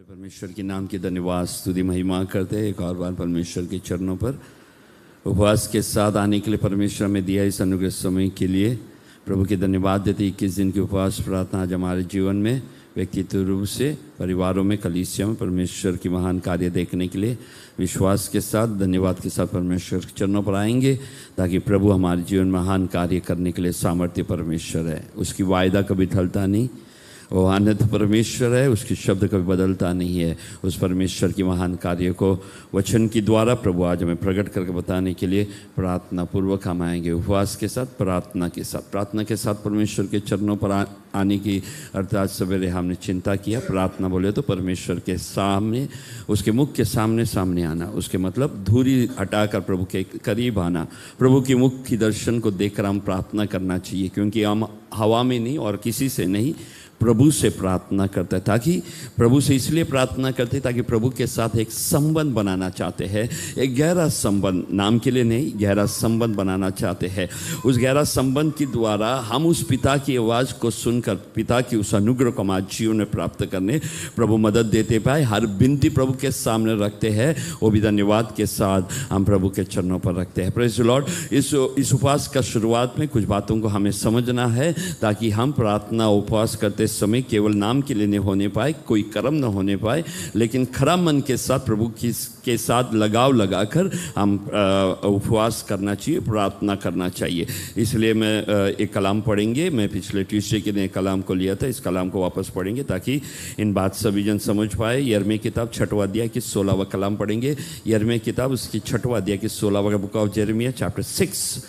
परमेश्वर के नाम की धन्यवाद स्तुति महिमा करते हैं। एक और बार परमेश्वर के चरणों पर उपवास के साथ आने के लिए परमेश्वर में दिया इस अनुग्रह समय के लिए प्रभु के धन्यवाद देते। 21 दिन की उपवास प्रार्थना आज हमारे जीवन में व्यक्तित्व रूप से परिवारों में कलीसिया में परमेश्वर की महान कार्य देखने के लिए विश्वास के साथ धन्यवाद के साथ परमेश्वर के चरणों पर आएंगे, ताकि प्रभु हमारे जीवन में महान कार्य करने के लिए सामर्थ्य परमेश्वर है। उसकी वायदा कभी टलता नहीं, वो अनंत परमेश्वर है, उसकी शब्द कभी बदलता नहीं है। उस परमेश्वर की महान कार्य को वचन के द्वारा प्रभु आज हमें प्रकट करके बताने के लिए प्रार्थना पूर्वक हम आएंगे। उपवास के साथ प्रार्थना के साथ परमेश्वर के चरणों पर आने की अर्थात सवेरे हमने चिंता किया। प्रार्थना बोले तो परमेश्वर के सामने, उसके मुख के सामने आना, उसके मतलब दूरी हटाकर प्रभु के करीब आना। प्रभु के मुख की दर्शन को देखकर हम प्रार्थना करना चाहिए, क्योंकि हम हवा में नहीं और किसी से नहीं, प्रभु से प्रार्थना करते हैं। ताकि प्रभु से इसलिए प्रार्थना करते ताकि प्रभु के साथ एक संबंध बनाना चाहते हैं, एक गहरा संबंध, नाम के लिए नहीं, गहरा संबंध बनाना चाहते हैं। उस गहरा संबंध के द्वारा हम उस पिता की आवाज़ को सुनकर पिता की उस अनुग्रह को हमारे जीवन में प्राप्त करने प्रभु मदद देते पाए। हर विनती प्रभु के सामने रखते हैं, वो भी धन्यवाद के साथ हम प्रभु के चरणों पर रखते हैं। Praise the Lord. इस उपवास का शुरुआत में कुछ बातों को हमें समझना है, ताकि हम प्रार्थना उपवास करते समय केवल नाम के लिए नहीं होने पाए, कोई कर्म न होने पाए, लेकिन खरा मन के साथ प्रभु के साथ लगाव लगाकर हम उपवास करना चाहिए, प्रार्थना करना चाहिए। इसलिए मैं एक कलाम पढ़ेंगे। मैं पिछले ट्यूसडे के दिन कलाम को लिया था, इस कलाम को वापस पढ़ेंगे ताकि इन बात सभी जन समझ पाए। यिर्मयाह किताब 6वां अध्याय की 16वां कलाम पढ़ेंगे। यिर्मयाह किताब उसकी 6वां अध्याय की 16वां बुक ऑफ यिर्मयाह चैप्टर 6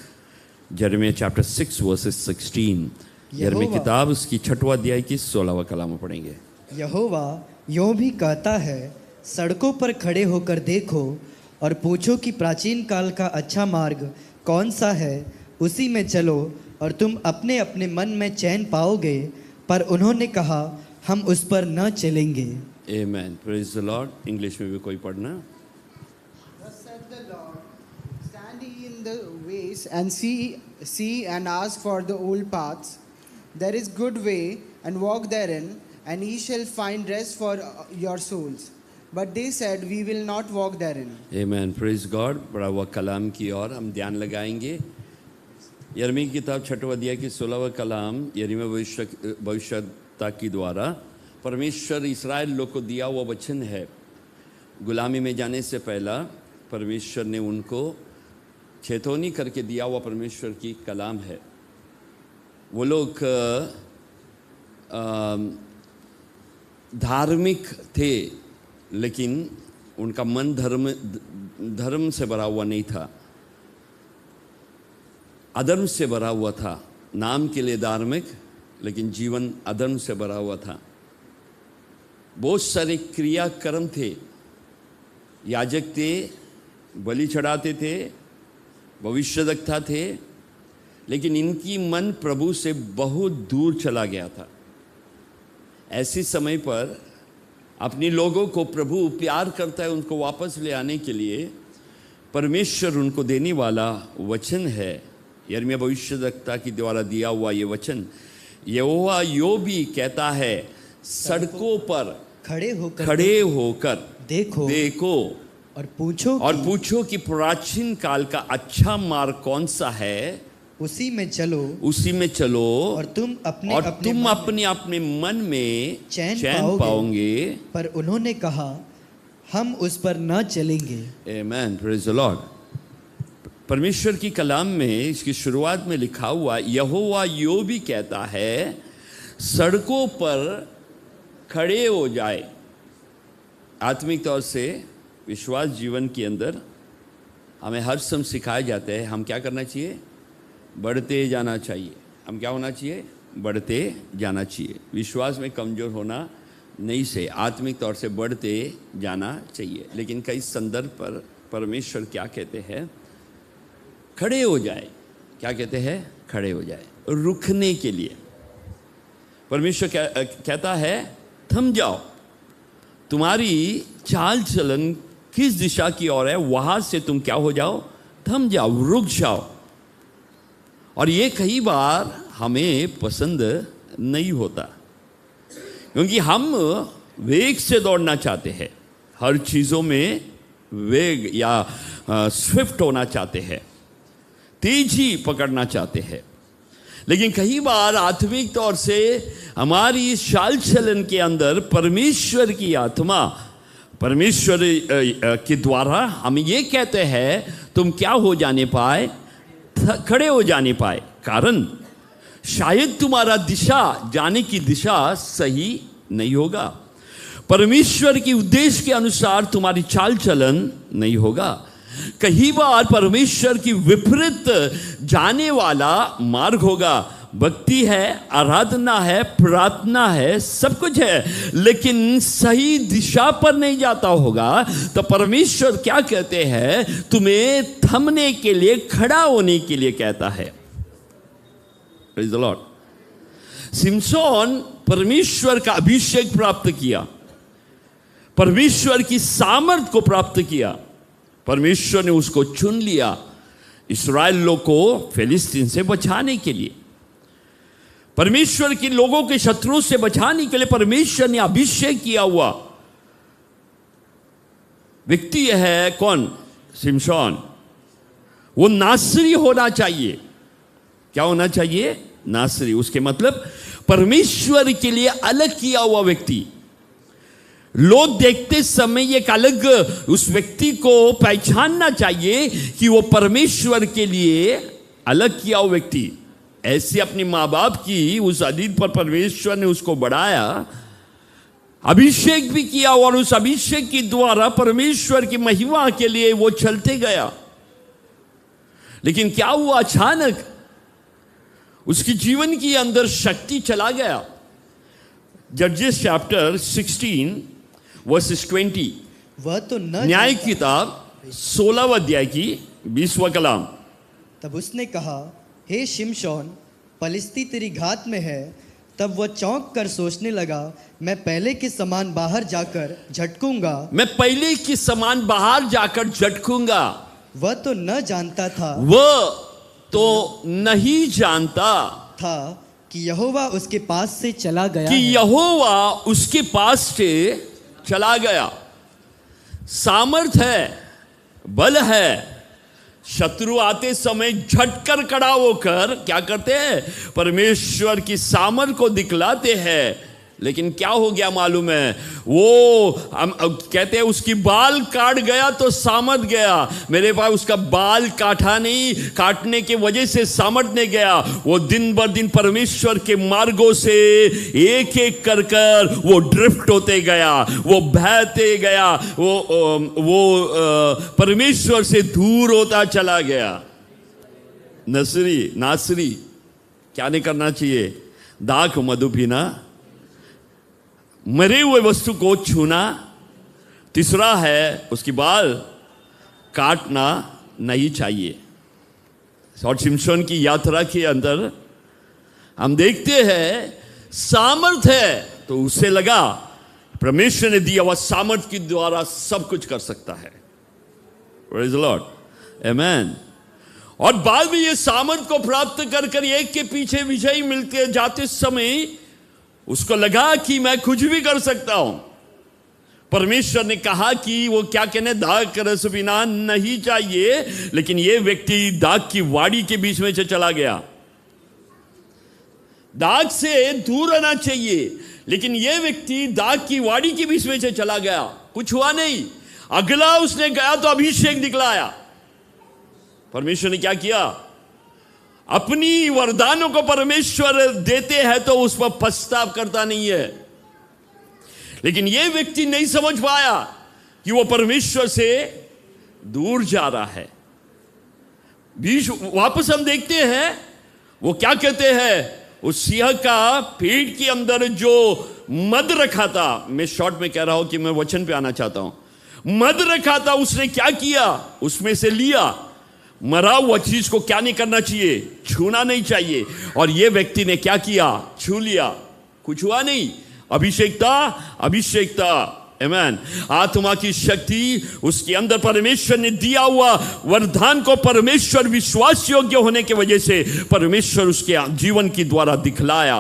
वर्सेस 16। यिर्मयाह किताब उसकी 6वां अध्याय की 16वां कलाम पढ़ेंगे। यहोवा यों भी कहता है, सड़कों पर खड़े होकर देखो और पूछो कि प्राचीन काल का अच्छा मार्ग कौन सा है, उसी में चलो और तुम अपने अपने मन में चैन पाओगे। पर उन्होंने कहा, हम उस पर न चलेंगे। Amen. Praise the Lord. English में भी कोई पढ़ना। Thus said the Lord, stand ye in the ways and see and ask for the old paths. There is good way, and walk therein, and ye shall find rest for your souls. But they said, we will not walk therein. Amen. Praise God। बड़ा हुआ कलाम की ओर हम ध्यान लगाएंगे। यिर्मयाह की किताब 6वां अध्याय की 16वां कलाम यिर्मयाह भविष्यवक्ता के द्वारा परमेश्वर इस्राएल लोग को दिया हुआ वचन है। गुलामी में जाने से पहला परमेश्वर ने उनको चेतावनी करके दिया हुआ परमेश्वर की कलाम है। वो लोग धार्मिक थे, लेकिन उनका मन धर्म से भरा हुआ नहीं था, अधर्म से भरा हुआ था। नाम के लिए धार्मिक, लेकिन जीवन अधर्म से भरा हुआ था। बहुत सारे क्रियाकर्म थे, याजक थे, बलि चढ़ाते थे, भविष्यवक्ता थे, लेकिन इनकी मन प्रभु से बहुत दूर चला गया था। ऐसे समय पर अपने लोगों को प्रभु प्यार करता है, उनको वापस ले आने के लिए परमेश्वर उनको देने वाला वचन है। यिर्मयाह भविष्यवक्ता के द्वारा दिया हुआ ये वचन, यहोवा यो भी कहता है, सड़कों पर खड़े होकर देखो और पूछो कि प्राचीन काल का अच्छा मार्ग कौन सा है, उसी में चलो और तुम अपने मन में चैन पाओगे। पर उन्होंने कहा, हम उस पर न चलेंगे। आमेन। Praise the Lord. परमेश्वर की कलाम में इसकी शुरुआत में लिखा हुआ, यहोवा यो भी कहता है, सड़कों पर खड़े हो जाए। आत्मिक तौर से विश्वास जीवन के अंदर हमें हर समय सिखाया जाता है, हम क्या करना चाहिए, बढ़ते जाना चाहिए। हम क्या होना चाहिए, बढ़ते जाना चाहिए। विश्वास में कमज़ोर होना नहीं से आत्मिक तौर से बढ़ते जाना चाहिए। लेकिन कई संदर्भ पर परमेश्वर क्या कहते हैं, खड़े हो जाए। क्या कहते हैं, खड़े हो जाए। रुकने के लिए परमेश्वर कहता है, थम जाओ, तुम्हारी चाल चलन किस दिशा की ओर है, वहां से तुम क्या हो जाओ, थम जाओ, रुक जाओ। और ये कई बार हमें पसंद नहीं होता, क्योंकि हम वेग से दौड़ना चाहते हैं, हर चीज़ों में वेग या स्विफ्ट होना चाहते हैं, तेजी पकड़ना चाहते हैं। लेकिन कई बार आत्मिक तौर से हमारी चाल चलन के अंदर परमेश्वर की आत्मा, परमेश्वर के द्वारा हम ये कहते हैं तुम क्या हो जाने पाए, खड़े हो जाने पाए। कारण शायद तुम्हारा दिशा, जाने की दिशा सही नहीं होगा, परमेश्वर के उद्देश्य के अनुसार तुम्हारी चाल चलन नहीं होगा। कई बार परमेश्वर की विपरीत जाने वाला मार्ग होगा। भक्ति है, आराधना है, प्रार्थना है, सब कुछ है, लेकिन सही दिशा पर नहीं जाता होगा। तो परमेश्वर क्या कहते हैं, तुम्हें थमने के लिए, खड़ा होने के लिए कहता है। Praise the Lord. सिमसोन परमेश्वर का अभिषेक प्राप्त किया, परमेश्वर की सामर्थ को प्राप्त किया, परमेश्वर ने उसको चुन लिया इस्राएल लोग को फिलिस्तीन से बचाने के लिए, परमेश्वर के लोगों के शत्रुओं से बचाने के लिए परमेश्वर ने अभिषेक किया हुआ व्यक्ति है कौन? सिमसोन। वो नासरी होना चाहिए। क्या होना चाहिए? नासरी। उसके मतलब परमेश्वर के लिए अलग किया हुआ व्यक्ति। लोग देखते समय एक अलग उस व्यक्ति को पहचानना चाहिए कि वो परमेश्वर के लिए अलग किया हुआ व्यक्ति। ऐसे अपने माँ बाप की उस अधीन पर परमेश्वर ने उसको बढ़ाया, अभिषेक भी किया, और उस अभिषेक के द्वारा परमेश्वर की महिमा के लिए वो चलते गया। लेकिन क्या हुआ? अचानक उसकी जीवन के अंदर शक्ति चला गया। जजेस चैप्टर 16 वर्सेस 20, वह तो न न्याय किताब 16 अध्याय की 20वां कलाम। तब उसने कहा, हे शिमशोन, पलिश्ती तेरी घात में है। तब वह चौंक कर सोचने लगा, मैं पहले के समान बाहर जाकर झटकूंगा, मैं पहले के समान बाहर जाकर झटकूंगा। वह तो न जानता था, वह तो नहीं जानता था कि यहोवा उसके पास से चला गया कि है। यहोवा उसके पास से चला गया। सामर्थ है, बल है। शत्रु आते समय झटकर खड़ा होकर क्या करते हैं? परमेश्वर की सामर्थ को दिखलाते हैं। लेकिन क्या हो गया मालूम है? वो हम कहते हैं उसकी बाल काट गया तो सामर्थ गया। मेरे पास उसका बाल काटा नहीं, काटने के वजह से सामर्थ नहीं गया। वो दिन ब दिन परमेश्वर के मार्गों से एक एक कर कर वो ड्रिफ्ट होते गया, वो बहते गया, वो परमेश्वर से दूर होता चला गया। नासरी क्या नहीं करना चाहिए? दाख मधु पीना, मरे हुए वस्तु को छूना। तीसरा है उसकी बाल काटना नहीं चाहिए। और सिमसोन की यात्रा के अंदर हम देखते हैं सामर्थ है, तो उसे लगा परमेश्वर ने दिया हुआ सामर्थ के द्वारा सब कुछ कर सकता है। प्रेज़ द लॉर्ड, आमेन। और बाद में ये सामर्थ को प्राप्त कर कर एक के पीछे विजयी मिलते जाते समय उसको लगा कि मैं कुछ भी कर सकता हूं। परमेश्वर ने कहा कि वो क्या कहने, दाग का रस पीना नहीं चाहिए, लेकिन ये व्यक्ति दाग की वाड़ी के बीच में से चला गया। दाग से दूर रहना चाहिए, लेकिन ये व्यक्ति दाग की वाड़ी के बीच में से चला गया। कुछ हुआ नहीं। अगला उसने गया तो अभिषेक दिखलाया। परमेश्वर ने क्या किया? अपनी वरदानों को परमेश्वर देते हैं तो उस पर पछताव करता नहीं है। लेकिन यह व्यक्ति नहीं समझ पाया कि वो परमेश्वर से दूर जा रहा है। बीच वापस हम देखते हैं वो क्या कहते हैं, उस सिंह का पेट के अंदर जो मद रखा था, मैं शॉर्ट में कह रहा हूं कि मैं वचन पे आना चाहता हूं, मद रखा था, उसने क्या किया? उसमें से लिया। मरा हुआ चीज को क्या नहीं करना चाहिए? छूना नहीं चाहिए। और यह व्यक्ति ने क्या किया? छू लिया। कुछ हुआ नहीं। अभिषेक था। आमेन। आत्मा की शक्ति उसके अंदर परमेश्वर ने दिया हुआ वरदान को परमेश्वर विश्वास योग्य होने की वजह से परमेश्वर उसके जीवन के द्वारा दिखलाया।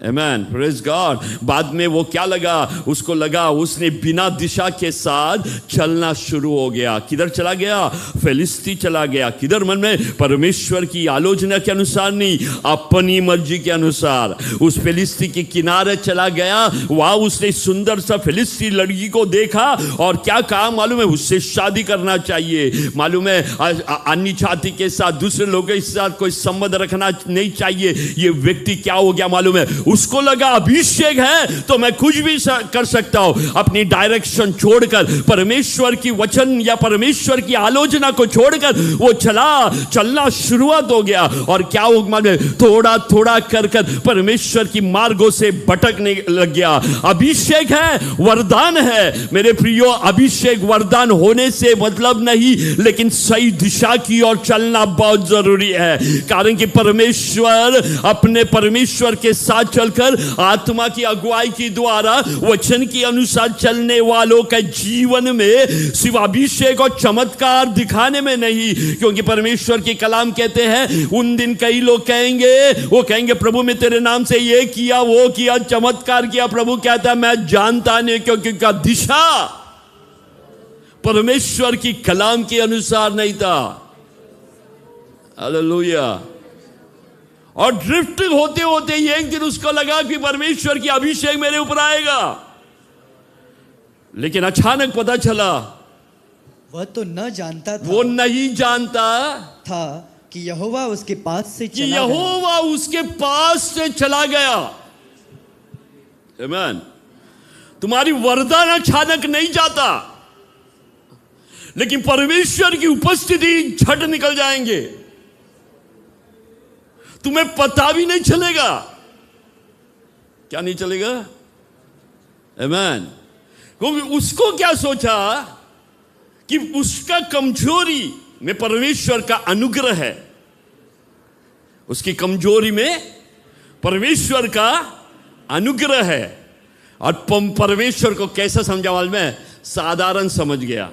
आमेन, प्रेज गॉड। बाद में वो क्या लगा, उसको लगा उसने बिना दिशा के साथ चलना शुरू हो गया। किधर चला गया? फिलिस्ती चला गया। किधर? मन में परमेश्वर की आलोचना के अनुसार नहीं, अपनी मर्जी के अनुसार उस फिलिस्ती के किनारे चला गया। वहां उसने सुंदर सा फिलिस्ती लड़की को देखा और क्या कहा मालूम है? उससे शादी करना चाहिए। मालूम है, अन्य जाति के साथ, दूसरे लोगों के साथ कोई संबंध रखना नहीं चाहिए। ये व्यक्ति क्या हो गया मालूम है? उसको लगा अभिषेक है तो मैं कुछ भी कर सकता हूं। अपनी डायरेक्शन छोड़कर, परमेश्वर की वचन या परमेश्वर की आलोचना को छोड़कर वो चलना शुरुआत हो गया। और क्या हो मालूम है? थोड़ा थोड़ा कर परमेश्वर की मार्गों से भटकने लग गया। अभिषेक है, वरदान है मेरे प्रियो। अभिषेक वरदान होने से मतलब नहीं, लेकिन सही दिशा की ओर चलना बहुत जरूरी है। कारण कि परमेश्वर अपने परमेश्वर के साथ चलकर आत्मा की अगुवाई के द्वारा वचन के अनुसार चलने वालों के जीवन में सिर्फ अभिषेक और चमत्कार दिखाने में नहीं, क्योंकि परमेश्वर के कलाम कहते हैं उन दिन कई लोग कहेंगे प्रभु मैं तेरे नाम से ये किया वो किया, चमत्कार किया। प्रभु कहता है मैं जानता नहीं, क्योंकि उनका दिशा परमेश्वर की कलाम के अनुसार नहीं था। हालेलुया। और ड्रिफ्ट होते होते एक दिन उसको लगा कि परमेश्वर की अभिषेक मेरे ऊपर आएगा, लेकिन अचानक पता चला वह तो न जानता था, वो नहीं जानता था कि यहोवा उसके पास से कि यहोवा उसके पास से चला गया। आमीन। तुम्हारी वरदान अचानक नहीं जाता, लेकिन परमेश्वर की उपस्थिति झट निकल जाएंगे, तुम्हें पता भी नहीं चलेगा। क्या नहीं चलेगा? आमीन। क्योंकि उसको क्या सोचा कि उसका कमजोरी में परमेश्वर का अनुग्रह है, उसकी कमजोरी में परमेश्वर का अनुग्रह है। और परमेश्वर को कैसा समझा मालूम है? साधारण समझ गया,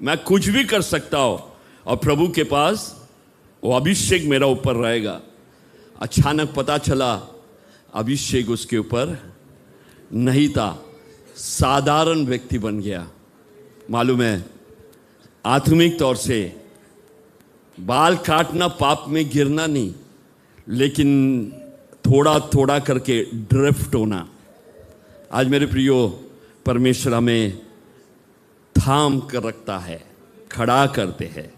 मैं कुछ भी कर सकता हूं और प्रभु के पास वो अभिषेक मेरा ऊपर रहेगा। अचानक पता चला अभिषेक उसके ऊपर नहीं था, साधारण व्यक्ति बन गया। मालूम है, आत्मिक तौर से बाल काटना पाप में गिरना नहीं, लेकिन थोड़ा थोड़ा करके ड्रिफ्ट होना। आज मेरे प्रियो, परमेश्वर हमें थाम कर रखता है, खड़ा करते हैं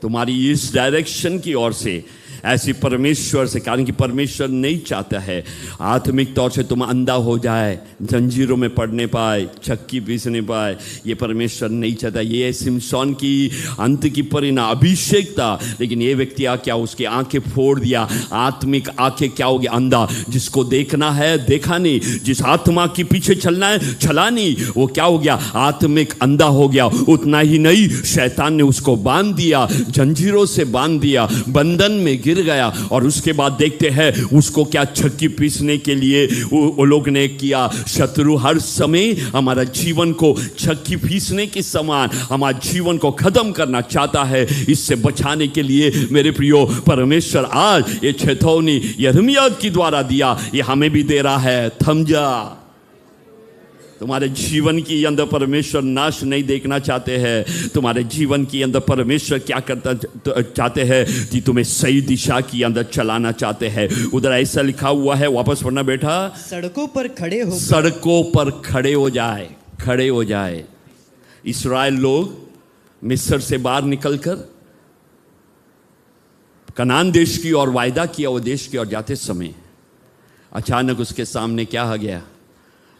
तुम्हारी इस डायरेक्शन की ओर से, ऐसी परमेश्वर से। कारण कि परमेश्वर नहीं चाहता है आत्मिक तौर से तुम अंधा हो जाए, जंजीरों में पड़ने पाए, चक्की पीसने पाए। ये परमेश्वर नहीं चाहता। ये सिमसोन की अंत की परिणाम अभिषेक था, लेकिन ये व्यक्ति क्या उसकी आंखें फोड़ दिया। आत्मिक आंखें क्या हो गया? अंधा। जिसको देखना है देखा नहीं, जिस आत्मा के पीछे चलना है चला नहीं, वो क्या हो गया? आत्मिक अंधा हो गया। उतना ही नहीं, शैतान ने उसको बांध दिया, जंजीरों से बांध दिया, बंधन में गिर गया। और उसके बाद देखते हैं उसको क्या चक्की पीसने के लिए वो लोग ने किया। शत्रु हर समय हमारा जीवन को चक्की पीसने के समान हमारे जीवन को खत्म करना चाहता है। इससे बचाने के लिए मेरे प्रियो, परमेश्वर आज ये चेतावनी यिर्मयाह के द्वारा दिया, ये हमें भी दे रहा है, थम जा। तुम्हारे जीवन के अंदर परमेश्वर नाश नहीं देखना चाहते हैं। तुम्हारे जीवन के अंदर परमेश्वर क्या करता चाहते हैं कि तुम्हें सही दिशा के अंदर चलाना चाहते हैं। उधर ऐसा लिखा हुआ है, वापस पढ़ना बेटा। सड़कों पर खड़े हो जाए, खड़े हो जाए। इस्राएल लोग मिस्र से बाहर निकलकर कनान देश की और वायदा किया वो देश की ओर जाते समय अचानक उसके सामने क्या आ गया?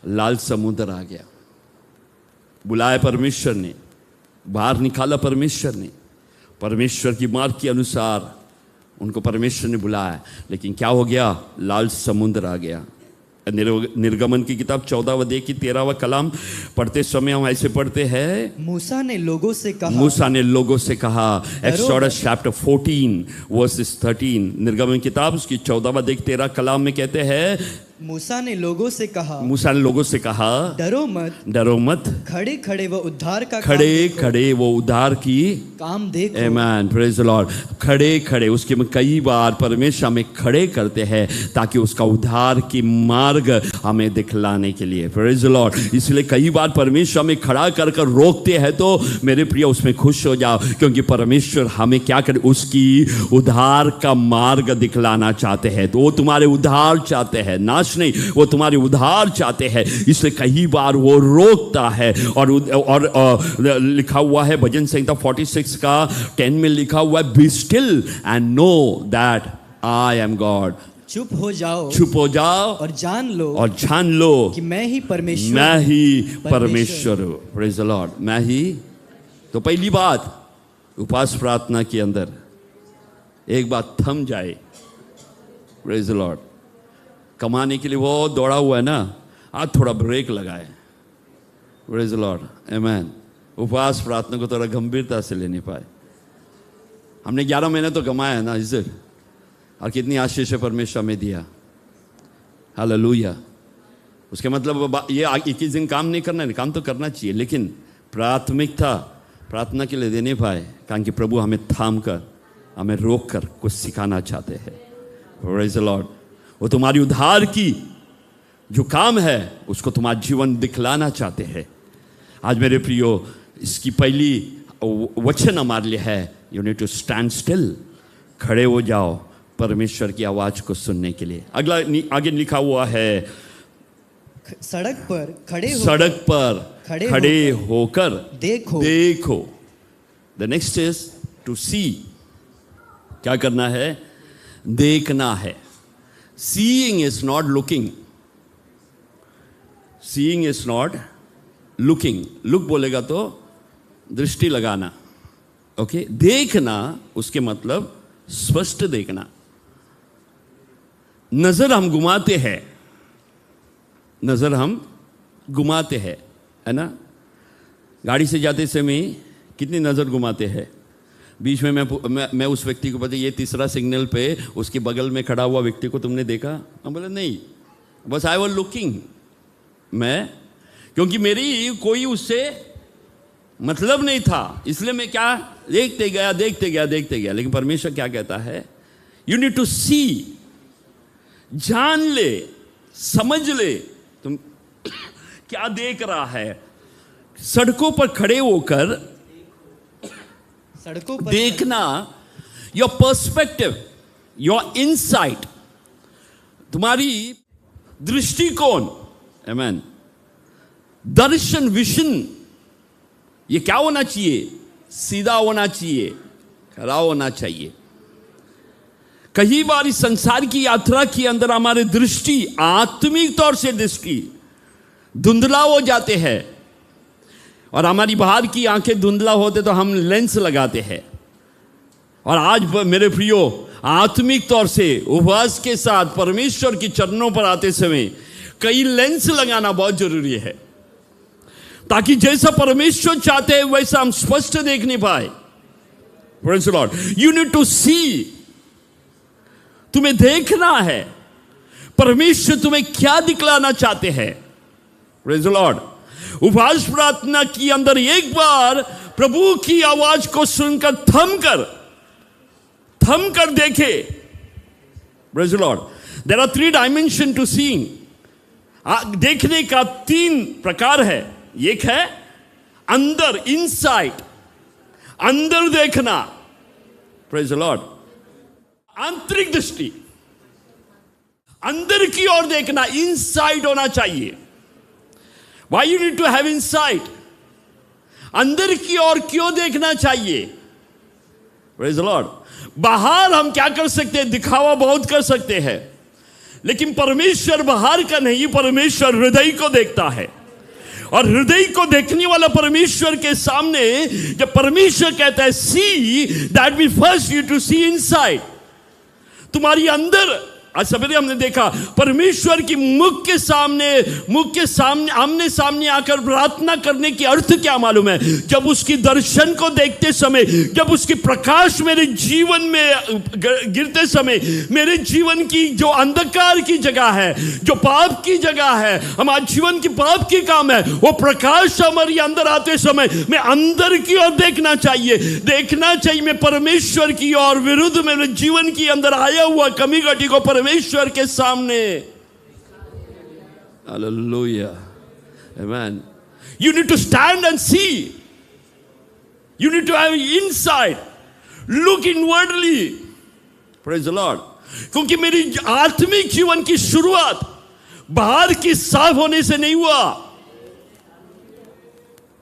लाल समुद्र आ गया। बुलाया परमेश्वर ने, बाहर निकाला परमेश्वर ने, परमेश्वर की मार्ग के अनुसार उनको परमेश्वर ने बुलाया, लेकिन क्या हो गया? लाल समुद्र आ गया। निर्गमन की किताब 14वां अध्याय की 13वां कलाम पढ़ते समय हम ऐसे पढ़ते हैं, मूसा ने लोगों से कहा, एक्सोडस चैप्टर 14 वर्सेस 13, निर्गमन किताब उसकी 14वां अध्याय 13 कलाम में कहते हैं, मूसा ने लोगों से कहा, मूसा ने लोगों से कहा, डरो मत, डरो मत, खड़े खड़े वो उद्धार का खड़े खड़े वो उद्धार की काम देखो। आमेन, प्रेज द लॉर्ड। खड़े खड़े, उसके में कई बार परमेश्वर हमें खड़े करते हैं ताकि उसका उद्धार की मार्ग हमें दिखलाने के लिए, प्रेज द लॉर्ड। इसलिए कई बार परमेश्वर हमें खड़ा कर कर रोकते हैं, तो मेरे प्रिय उसमें खुश हो जाओ, क्योंकि परमेश्वर हमें क्या करे, उसकी उद्धार का मार्ग दिखलाना चाहते हैं। तो वो तुम्हारे उद्धार चाहते हैं, नाश नहीं, वो तुम्हारे उद्धार चाहते हैं। इसलिए कई बार वो रोकता है। और लिखा हुआ है भजन संहिता 46 का 10 में लिखा हुआ है, be still and know that I am God. चुप हो जाओ, चुप हो जाओ और जान लो कि मैं ही परमेश्वर, मैं ही परमेश्वर हूँ। प्रेज द लॉर्ड, मैं ही। तो पहली बात, उपवास प्रार्थना के अंदर एक बात थम जाए, प्रेज द लॉर्ड। कमाने के लिए वो दौड़ा हुआ है ना, आज थोड़ा ब्रेक लगाए, प्रेज द लॉर्ड, आमेन। उपवास प्रार्थना को थोड़ा गंभीरता से लेने पाए। हमने 11 महीने तो कमाया है ना इज्जत, और कितनी आशीष है परमेश्वर में दिया, हालेलुया। उसके मतलब ये 21 दिन काम नहीं करना है, काम तो करना चाहिए, लेकिन प्राथमिकता प्रार्थना के लिए देने पाए, कारण कि प्रभु हमें थाम कर, हमें रोक कर कुछ सिखाना चाहते हैं, प्रेज द लॉर्ड। वो तुम्हारी उद्धार की जो काम है उसको तुम्हारा जीवन दिखलाना चाहते हैं। आज मेरे प्रियो, इसकी पहली वचन हमारे लिए है, you need to stand still, खड़े हो जाओ परमेश्वर की आवाज को सुनने के लिए। अगला आगे लिखा हुआ है, सड़क पर खड़े होकर देखो। द नेक्स्ट इज टू सी। क्या करना है? देखना है। Seeing is not looking, seeing is not looking. Look बोलेगा तो दृष्टि लगाना, ओके। देखना उसके मतलब स्पष्ट देखना। नजर हम घुमाते हैं, नजर हम घुमाते हैं, है ना। गाड़ी से जाते समय कितनी नजर घुमाते हैं। बीच में मैं उस व्यक्ति को पता, ये तीसरा सिग्नल पे उसके बगल में खड़ा हुआ व्यक्ति को तुमने देखा? हम बोले नहीं, बस आई वाज लुकिंग। मैं, क्योंकि मेरी कोई उससे मतलब नहीं था, इसलिए मैं क्या देखते गया। लेकिन परमेश्वर क्या कहता है? यू नीड टू सी। जान ले, समझ ले तुम क्या देख रहा है। सड़कों पर खड़े होकर देखना, योर पर्सपेक्टिव, योर इनसाइट, तुम्हारी दृष्टिकोण, आमेन, दर्शन, विजन, ये क्या होना चाहिए? सीधा होना चाहिए, खड़ा होना चाहिए। कई बार इस संसार की यात्रा के अंदर हमारे दृष्टि, आत्मिक तौर से दृष्टि धुंधला हो जाते हैं, और हमारी बाहर की आंखें धुंधला होते तो हम लेंस लगाते हैं। और आज मेरे प्रियो, आत्मिक तौर से उपवास के साथ परमेश्वर के चरणों पर आते समय कई लेंस लगाना बहुत जरूरी है, ताकि जैसा परमेश्वर चाहते हैं वैसा हम स्पष्ट देख नहीं पाए। Praise the Lord. You need to see. तुम्हें देखना है परमेश्वर तुम्हें क्या दिखलाना चाहते हैं। Praise the Lord. उपवास प्रार्थना की अंदर एक बार प्रभु की आवाज को सुनकर थम कर देखे। Praise the Lord. There are 3 dimension to seeing. देखने का 3 प्रकार है। एक है अंदर, इनसाइड, अंदर देखना, प्रेज़ द लॉर्ड, आंतरिक दृष्टि, अंदर की ओर देखना, इनसाइड होना चाहिए। Why you need to have insight? अंदर की ओर क्यों देखना चाहिए? Praise the Lord. बाहर हम क्या कर सकते हैं? दिखावा बहुत कर सकते हैं, लेकिन परमेश्वर बाहर का नहीं, परमेश्वर हृदय को देखता है। और हृदय को देखने वाला परमेश्वर के सामने जब परमेश्वर कहता है see, that means first you to see inside. तुम्हारी अंदर आज सवेरे हमने देखा परमेश्वर की मुख के सामने आमने सामने आकर प्रार्थना करने की अर्थ क्या मालूम है? जब उसकी दर्शन को देखते समय, जब उसकी प्रकाश मेरे जीवन में गिरते समय, मेरे जीवन की जो अंधकार की जगह है, जो पाप की जगह है, हमारे जीवन की पाप की काम है, वो प्रकाश हमारे अंदर आते समय मैं अंदर की ओर देखना चाहिए। मैं परमेश्वर की ओर विरुद्ध में मेरे जीवन की अंदर आया हुआ कमी घटी को परमेश्वर के सामने, hallelujah, amen. You need to stand and see. You need to have insight. Look inwardly. Praise the Lord. क्योंकि मेरी आत्मिक जीवन की शुरुआत बाहर की साफ होने से नहीं हुआ,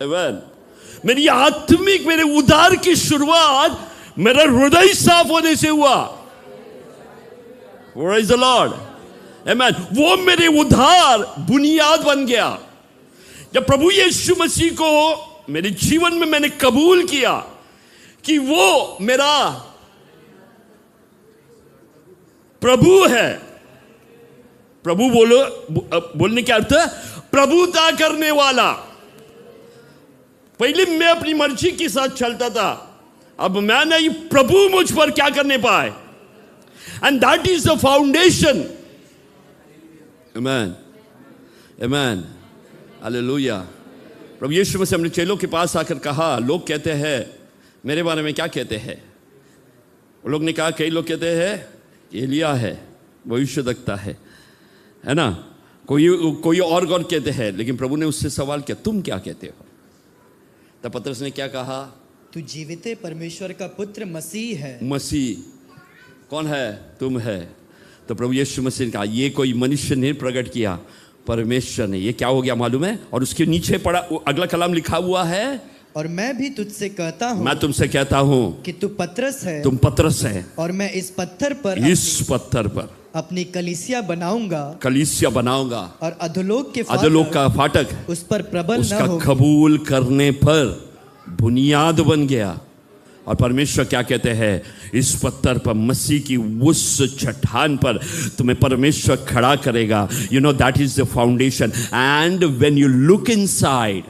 आमेन। मेरी आत्मिक, मेरे उद्धार की शुरुआत मेरा हृदय साफ होने से हुआ। Praise the Lord. Amen. वो मेरे उद्धार बुनियाद बन गया। जब प्रभु यीशु मसीह को मेरे जीवन में मैंने कबूल किया कि वो मेरा प्रभु है। प्रभु बोलने का अर्थ प्रभुता करने वाला। पहले मैं अपनी मर्जी के साथ चलता था, अब मैं नहीं, प्रभु मुझ पर क्या करने पाए। And that is the foundation. Amen. Amen. Hallelujah. प्रभु यीशु मसीह अपने चेलों के पास आकर कहा, लोग कहते हैं मेरे बारे में क्या कहते हैं? वो लोग ने कहा, कई लोग कहते हैं एलिया है, भविष्यद्वक्ता है ना, कोई और गॉड कहते हैं। लेकिन प्रभु ने उससे सवाल किया, तुम क्या कहते हो? तब पतरस ने क्या कहा? तू जीवित परमेश्वर का पुत्र मसीह है। मसीह कौन है? तुम है। तो प्रभु यीशु मसीह ने कहा, ये कोई मनुष्य ने प्रकट किया, परमेश्वर ने। ये क्या हो गया मालूम है? और उसके नीचे पड़ा अगला कलाम लिखा हुआ है, और मैं भी तुझसे कहता हूँ, मैं तुमसे कहता हूँ कि तू पतरस है, तुम पतरस है, और मैं इस पत्थर पर अपनी कलीसिया बनाऊंगा, और अधोलोक का फाटक उस पर प्रबल उसका न होगा। कबूल करने पर बुनियाद बन गया। और परमेश्वर क्या कहते हैं? इस पत्थर पर, मसीह की उस चट्टान पर तुम्हें परमेश्वर खड़ा करेगा। You know that is the foundation. And when you look inside,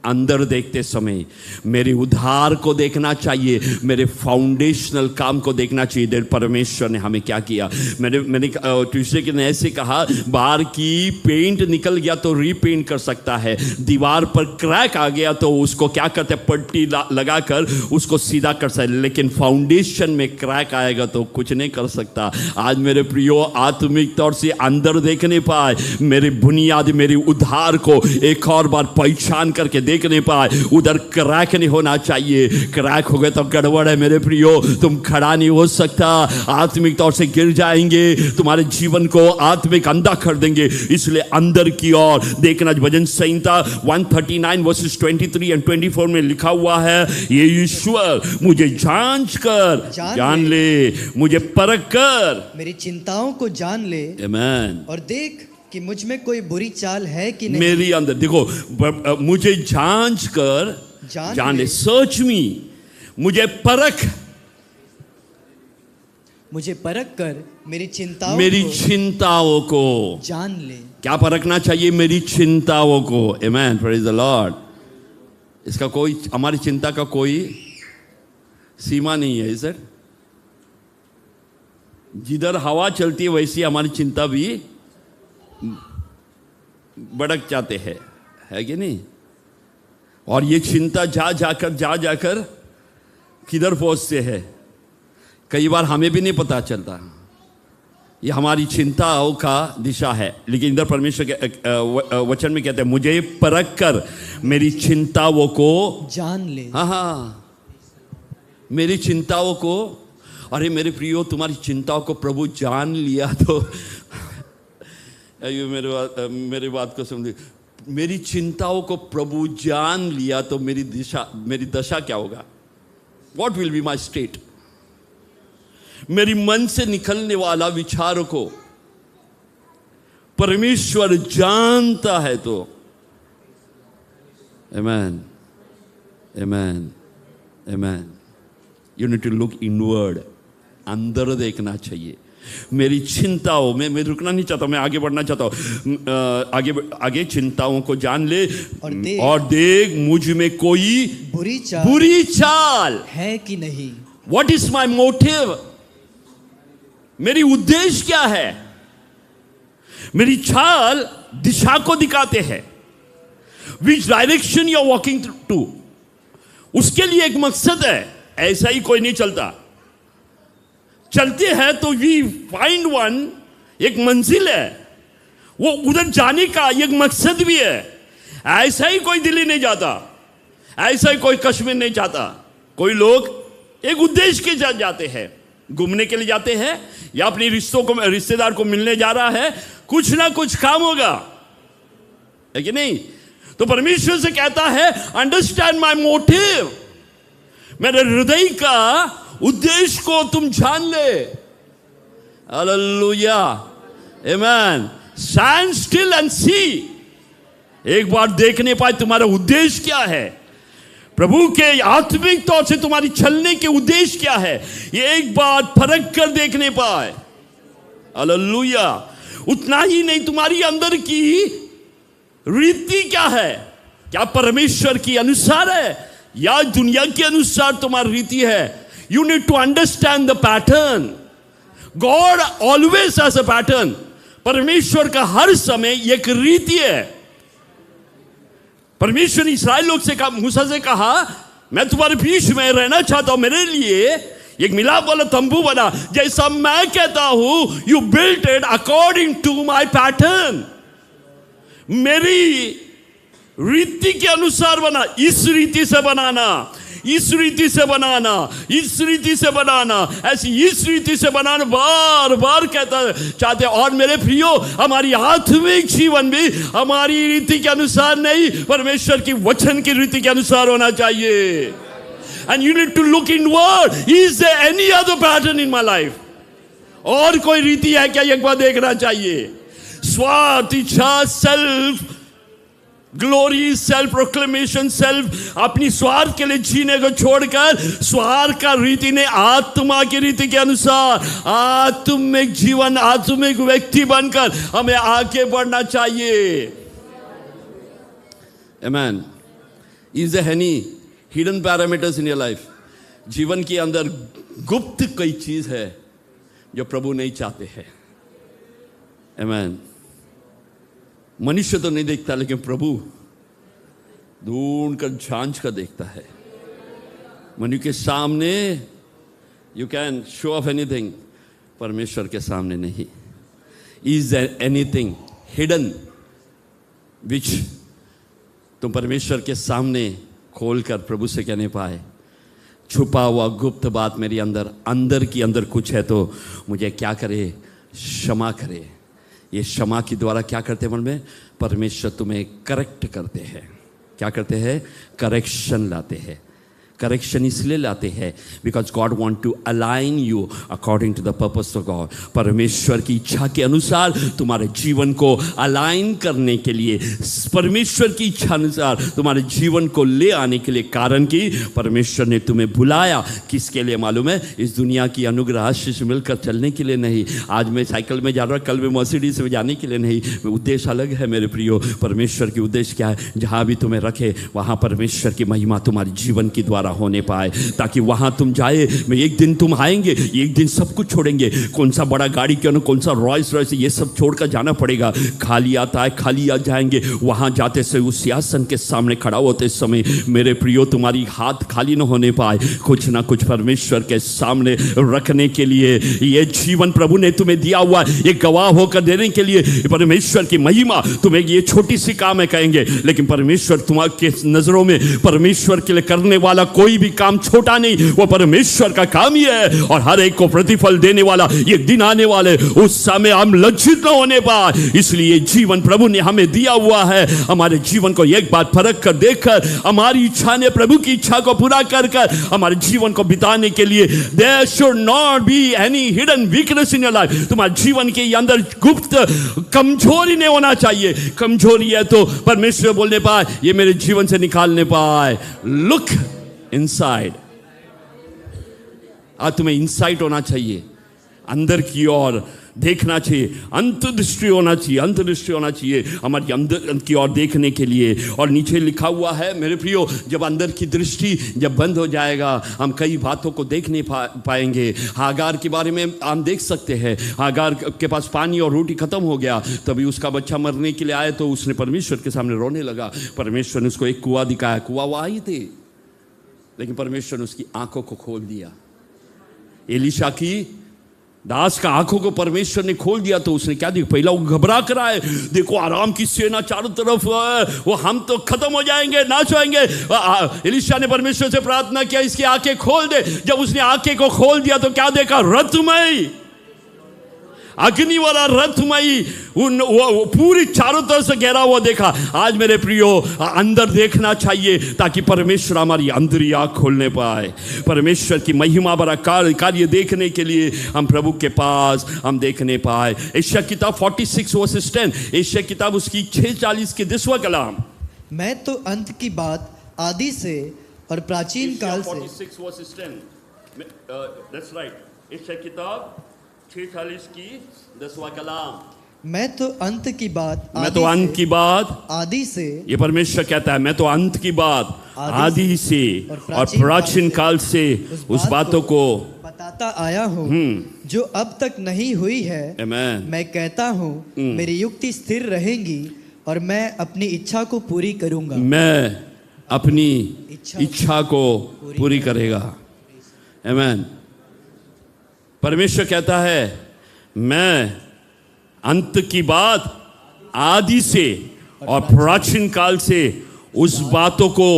अंदर देखते समय मेरे उद्धार को देखना चाहिए, मेरे फाउंडेशनल काम को देखना चाहिए। देर परमेश्वर ने हमें क्या किया। मैंने ट्यूसडे के दिन ऐसे कहा, बाहर की पेंट निकल गया तो रीपेंट कर सकता है, दीवार पर क्रैक आ गया तो उसको क्या करते हैं, पट्टी लगाकर उसको सीधा कर सकते, लेकिन फाउंडेशन में क्रैक आएगा तो कुछ नहीं कर सकता। आज मेरे प्रियो, आत्मिक तौर से अंदर देखने पाए, मेरी बुनियाद, मेरे उद्धार को एक और बार पहचान करके देख नहीं पाए, उधर क्रैक नहीं होना चाहिए। क्रैक हो गए तो गड़बड़ है मेरे प्रियो, तुम खड़ा नहीं हो सकता, आत्मिक तौर से गिर जाएंगे, तुम्हारे जीवन को आत्मिक अंधा कर देंगे। इसलिए अंदर की ओर देखना। भजन संहिता 139 वर्सेस 23 और 24 में लिखा हुआ है, ये ईश्वर मुझे जांच कर जान ले, मुझे परख कर मेरी चिंताओं को जान ले, आमेन, और देख कि मुझ में कोई बुरी चाल है कि नहीं। मेरी अंदर देखो, मुझे जांच कर जान ले, सर्च मी, मुझे परख कर मेरी चिंताओं को जान ले। क्या परखना चाहिए? मेरी चिंताओं को। आमेन, प्रेज द लॉर्ड। इसका कोई, हमारी चिंता का कोई सीमा नहीं है। सर, जिधर हवा चलती है वैसी हमारी चिंता भी भड़क जाते हैं, है कि नहीं? और ये चिंता जा जाकर किधर पहुंचते हैं, कई बार हमें भी नहीं पता चलता। ये हमारी चिंताओं का दिशा है। लेकिन इधर परमेश्वर के वचन में कहते हैं, मुझे परख कर मेरी चिंताओं को जान ले। हाँ, मेरी चिंताओं को। अरे मेरे प्रियो, तुम्हारी चिंताओं को प्रभु जान लिया तो मेरी बात को समझिए, मेरी चिंताओं को प्रभु जान लिया तो मेरी दशा क्या होगा? What will be my state? मेरी मन से निकलने वाला विचारों को परमेश्वर जानता है तो, amen, amen, amen. You need to look inward. अंदर देखना चाहिए। मेरी चिंताओं में मैं रुकना नहीं चाहता, मैं आगे बढ़ना चाहता हूँ। आगे चिंताओं को जान ले और देख मुझ में कोई बुरी चाल है कि नहीं। व्हाट इज माई मोटिव, मेरी उद्देश्य क्या है। मेरी चाल दिशा को दिखाते हैं, which direction you are walking to, उसके लिए एक मकसद है। ऐसा ही कोई नहीं चलता, चलते हैं तो वी फाइंड वन, एक मंजिल है, वो उधर जाने का एक मकसद भी है। ऐसा ही कोई दिल्ली नहीं जाता, ऐसा ही कोई कश्मीर नहीं जाता। कोई लोग एक उद्देश्य के साथ जाते हैं, घूमने के लिए जाते हैं, या अपने रिश्तेदार को मिलने जा रहा है, कुछ ना कुछ काम होगा, है कि नहीं। तो परमेश्वर से कहता है अंडरस्टैंड माई मोटिव, मेरे हृदय का उद्देश्य को तुम जान ले। Hallelujah, amen. Stand still and see, एक बार देखने पाए तुम्हारा उद्देश्य क्या है, प्रभु के आत्मिक तौर से तुम्हारी चलने के उद्देश्य क्या है, ये एक बार परख कर देखने पाए। हालेलुया। उतना ही नहीं, तुम्हारी अंदर की रीति क्या है, क्या परमेश्वर की अनुसार है या दुनिया के अनुसार तुम्हारी रीति है। You need to understand the pattern. God always has a pattern. परमेश्वर का हर समय एक रीति है। परमेश्वर इस्राएल लोग से कहा, मूसा से कहा, मैं तुम्हारे बीच में रहना चाहता हूं, मेरे लिए एक मिलाप वाला तंबू बना, जैसा मैं कहता हूं, you built it according to my pattern. मेरी रीति के अनुसार बना, इस रीति से बनाना, इस रीति से बनाना, इस रीति से बनाना, ऐसी इस रीति से बनाना, बार बार कहता चाहते। और मेरे प्रियो, हमारी आत्मिक जीवन भी हमारी रीति के अनुसार नहीं, परमेश्वर की वचन की रीति के अनुसार होना चाहिए। And you need to look inward, is there any other pattern in my life, और कोई रीति है क्या, एक बार देखना चाहिए। स्वार्थ, इच्छा, self glory, self proclamation, self अपनी स्वार्थ के लिए जीने को छोड़कर स्वार्थ का रीति ने आत्मा की रीति के अनुसार आत्मिक जीवन, आत्मिक व्यक्ति बनकर हमें आगे बढ़ना चाहिए। Amen. Is there any hidden parameters in your life? जीवन के अंदर गुप्त कोई चीज है जो प्रभु नहीं चाहते हैं। आमेन। मनुष्य तो नहीं देखता, लेकिन प्रभु ढूंढ कर झांझ कर देखता है। मनुष्य के सामने you can show off anything, परमेश्वर के सामने नहीं। इज देयर एनीथिंग हिडन विच तुम परमेश्वर के सामने खोलकर प्रभु से कहने पाए, छुपा हुआ गुप्त बात मेरी अंदर की अंदर कुछ है तो मुझे क्या करे, क्षमा करे। ये क्षमा के द्वारा क्या करते हैं मन में? परमेश्वर तुम्हें करेक्ट करते हैं। क्या करते हैं? करेक्शन लाते हैं। करेक्शन इसलिए लाते हैं because God want to align you according to the purpose of God. परमेश्वर की इच्छा के अनुसार तुम्हारे जीवन को अलाइन करने के लिए, परमेश्वर की इच्छा अनुसार तुम्हारे जीवन को ले आने के लिए, कारण कि परमेश्वर ने तुम्हें बुलाया किसके लिए मालूम है? इस दुनिया की अनुग्रह आशीष से मिलकर चलने के लिए नहीं। आज मैं साइकिल में जा रहा हूँ, कल मैं मर्सिडीज में जाने के लिए नहीं। उद्देश्य अलग है मेरे प्रियो। परमेश्वर की उद्देश्य क्या है? जहाँ भी तुम्हें रखे वहाँ परमेश्वर की महिमा तुम्हारे जीवन के द्वारा होने पाए, ताकि वहां तुम जाए। मैं एक दिन तुम आएंगे, एक दिन सब कुछ छोड़ेंगे। कौन सा बड़ा गाड़ी क्यों ना, कौन सा रॉयस रॉयस, ये सब छोड़कर जाना पड़ेगा। खाली आता है, खाली आ जाएंगे। वहां जाते से उस सिंहासन के सामने खड़ा होते समय मेरे प्रियो तुम्हारी हाथ खाली न होने पाए, कुछ ना कुछ परमेश्वर के सामने रखने के लिए ये जीवन प्रभु ने तुम्हें दिया हुआ है, ये गवाह होकर देने के लिए। परमेश्वर की महिमा तुम्हें ये छोटी सी काम है कहेंगे, लेकिन परमेश्वर तुम्हारे नजरों में परमेश्वर के लिए करने वाला कोई भी काम छोटा नहीं, वो परमेश्वर का काम ही है। और हर एक को प्रतिफल देने वाला ये दिन आने वाले, उस समय हम लज्जित न होने पाए। इसलिए जीवन प्रभु ने हमें दिया हुआ है। हमारे जीवन को एक बार परख कर देखकर, हमारी इच्छा ने प्रभु की इच्छा को पूरा कर कर हमारे जीवन को बिताने के लिए, there should not be any hidden weakness in your life. तुम्हारे जीवन के अंदर गुप्त कमजोरी नहीं होना चाहिए। कमजोरी है तो परमेश्वर बोलने पाए, ये मेरे जीवन से निकालने पाए। Look inside. आज तुम्हें इंसाइट होना चाहिए। अंदर की ओर देखना चाहिए, अंतर्दृष्टि होना चाहिए, अंतर्दृष्टि होना चाहिए हमारी अंदर की ओर देखने के लिए। और नीचे लिखा हुआ है मेरे प्रियो, जब अंदर की दृष्टि जब बंद हो जाएगा हम कई बातों को देख नहीं पाएंगे। हागार के बारे में हम देख सकते हैं, हागार के पास पानी और रोटी खत्म हो गया, तभी उसका बच्चा मरने के लिए आया तो उसने परमेश्वर के सामने रोने लगा। परमेश्वर ने उसको एक कुआं दिखाया, कुआं वहाँ ही थे, लेकिन परमेश्वर ने उसकी आंखों को खोल दिया। एलीशा की दास का आंखों को परमेश्वर ने खोल दिया तो उसने क्या देखा, पहला वो घबरा कर आए, देखो आराम की सेना चारों तरफ, वो हम तो खत्म हो जाएंगे, नाश होएंगे। एलीशा ने परमेश्वर से प्रार्थना किया इसकी आंखें खोल दे। जब उसने आंखें को खोल दिया तो क्या देखा, रथमय, अग्नि वाला रथमयी, वो पूरी चारों तरफ से घेरा हुआ देखा। आज मेरे प्रियो अंदर देखना चाहिए ताकि परमेश्वर हमारी अंदरी आँख खोलने पाए, परमेश्वर की महिमा भरा कार्य देखने के लिए हम प्रभु के पास हम देखने पाए। एशिया किताब 46 वर्सेस 10, एशिया किताब उसकी 6:40 के 10वां कलाम। मैं तो अंत की बात आदि से और प्राचीन काल से 46 वर्सेस 10, that's right, एशिया किताब 6:40 की 10वां कलाम। मैं तो अंत की बात मैं तो अंत की बात आदि से, ये परमेश्वर कहता है, मैं तो अंत की बात आदि से और प्राचीन काल से उस बातों को बताता आया हूँ जो अब तक नहीं हुई है। Amen. मैं कहता हूँ मेरी युक्ति स्थिर रहेंगी और मैं अपनी इच्छा को पूरी करूंगा। मैं अपनी इच्छा को पूरी करेगा। Amen. परमेश्वर कहता है मैं अंत की बात आदि से और प्राचीन काल से उस बातों को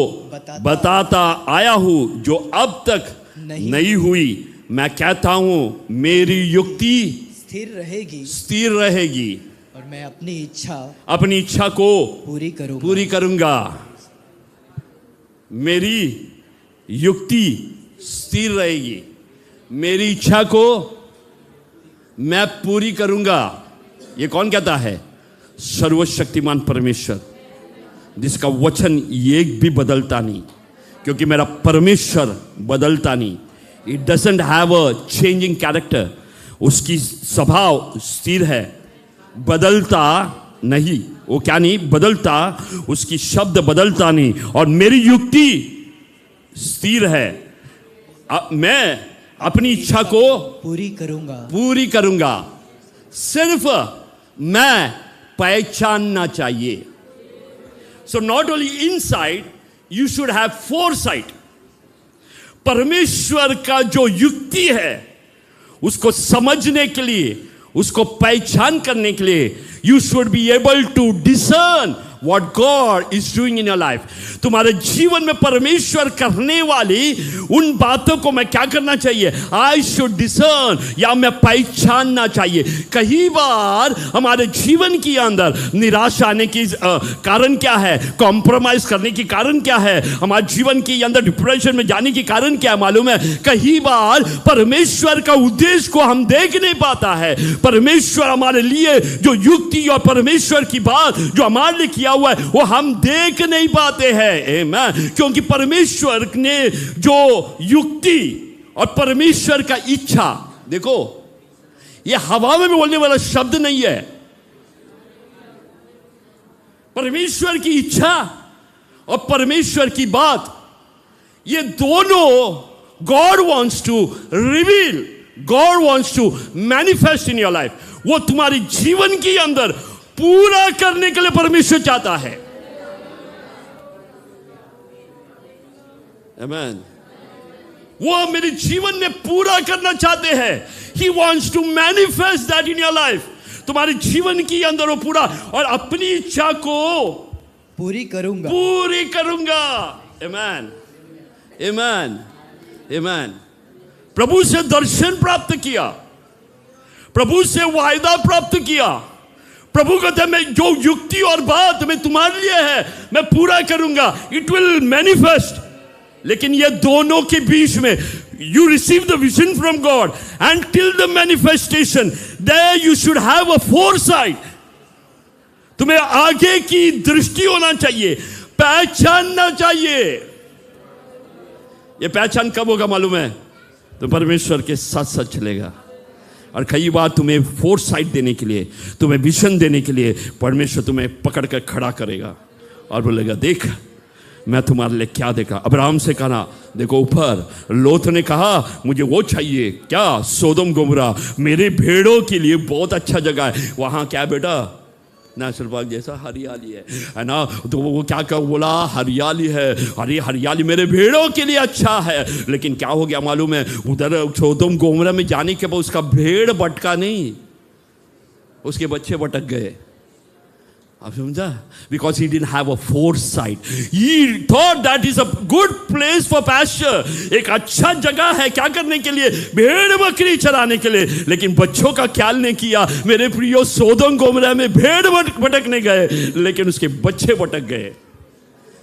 बताता आया हूं जो अब तक नहीं हुई। मैं कहता हूं मेरी युक्ति स्थिर रहेगी और मैं अपनी इच्छा को पूरी करूंगा। मेरी युक्ति स्थिर रहेगी, मेरी इच्छा को मैं पूरी करूंगा। ये कौन कहता है? सर्वशक्तिमान परमेश्वर, जिसका वचन एक भी बदलता नहीं, क्योंकि मेरा परमेश्वर बदलता नहीं। It doesn't have a changing character. उसकी स्वभाव स्थिर है, बदलता नहीं। वो क्या नहीं बदलता, उसकी शब्द बदलता नहीं। और मेरी युक्ति स्थिर है। मैं अपनी इच्छा को पूरी करूंगा। सिर्फ मैं पहचानना चाहिए। So not only inside, you should have foresight. परमेश्वर का जो युक्ति है उसको समझने के लिए, उसको पहचान करने के लिए, you should be able to discern what God is doing in your life। तुम्हारे जीवन में परमेश्वर करने वाली उन बातों को मैं क्या करना चाहिए? I should discern, या मैं पहचानना चाहिए। कई बार हमारे जीवन के अंदर निराशा आने की कारण क्या है? कॉम्प्रोमाइज करने की कारण क्या है? हमारे जीवन के अंदर डिप्रेशन में जाने की कारण क्या है? मालूम है, कई बार परमेश्वर का उद्देश्य को हम देख नहीं पाता है। परमेश्वर हमारे लिए जो युक्ति और परमेश्वर की बात जो हमारे लिए किया हुआ है वो हम देख नहीं पाते हैं। आमीन। क्योंकि परमेश्वर ने जो युक्ति और परमेश्वर का इच्छा, देखो ये हवा में बोलने वाला शब्द नहीं है। परमेश्वर की इच्छा और परमेश्वर की बात, ये दोनों God wants to reveal, God wants to manifest in your life. वो तुम्हारे जीवन के अंदर पूरा करने के लिए परमेश्वर चाहता है। आमीन। वो मेरे जीवन में पूरा करना चाहते हैं। He wants to manifest that in your life। तुम्हारे जीवन के अंदर वो पूरा, और अपनी इच्छा को पूरी करूंगा। आमीन, आमीन, आमीन। प्रभु से दर्शन प्राप्त किया, प्रभु से वायदा प्राप्त किया। प्रभु कहते हैं मैं जो युक्ति और बात मैं तुम्हारे लिए है मैं पूरा करूंगा। It will manifest. लेकिन ये दोनों के बीच में you receive the vision from God, until the manifestation there you should have a foresight। तुम्हें आगे की दृष्टि होना चाहिए, पहचानना चाहिए। ये पहचान कब होगा मालूम है? तो परमेश्वर के साथ साथ चलेगा, और कई बार तुम्हें फोरसाइट देने के लिए, तुम्हें विजन देने के लिए परमेश्वर तुम्हें पकड़ कर खड़ा करेगा और बोलेगा देख मैं तुम्हारे लिए क्या देखा। अब्राहम से कहा देखो ऊपर। लोथ ने कहा मुझे वो चाहिए, क्या? सोदोम गोमोरा मेरे भेड़ों के लिए बहुत अच्छा जगह है। वहाँ क्या बेटा? नेशनल पार्क जैसा हरियाली है ना। तो वो क्या क्या बोला? हरियाली है, अरे हरियाली मेरे भेड़ों के लिए अच्छा है। लेकिन क्या हो गया मालूम है? उधर सोदोम गोमोरा में जाने के बाद उसका भेड़ भटका नहीं, उसके बच्चे भटक गए। आप समझा? Because he didn't have a foresight. He thought that is a good place for pasture. एक अच्छा जगह है क्या करने के लिए? भेड़ बकरी चराने के लिए। लेकिन बच्चों का ख्याल नहीं किया। मेरे प्रियो, सोदोम गोमोरा में भेड़ भटकने गए लेकिन उसके बच्चे भटक गए,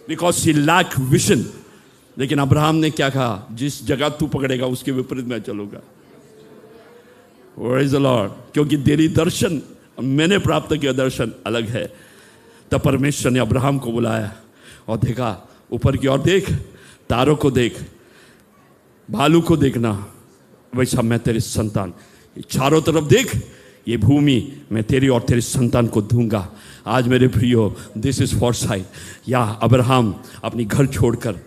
बिकॉज ही लैक विजन। लेकिन अब्राहम ने क्या कहा? जिस जगह तू पकड़ेगा उसके विपरीत मैं चलूंगा। Praise the Lord. क्योंकि तेरी दर्शन, मैंने प्राप्त किया दर्शन अलग है। तब परमेश्वर ने अब्राहम को बुलाया और देखा ऊपर की ओर देख, तारों को देख, भालू को देखना, वैसा मैं तेरे संतान, चारों तरफ देख, ये भूमि मैं तेरी और तेरे संतान को दूंगा। आज मेरे प्रियो, दिस इज फोरसाइट। या अब्राहम अपनी घर छोड़कर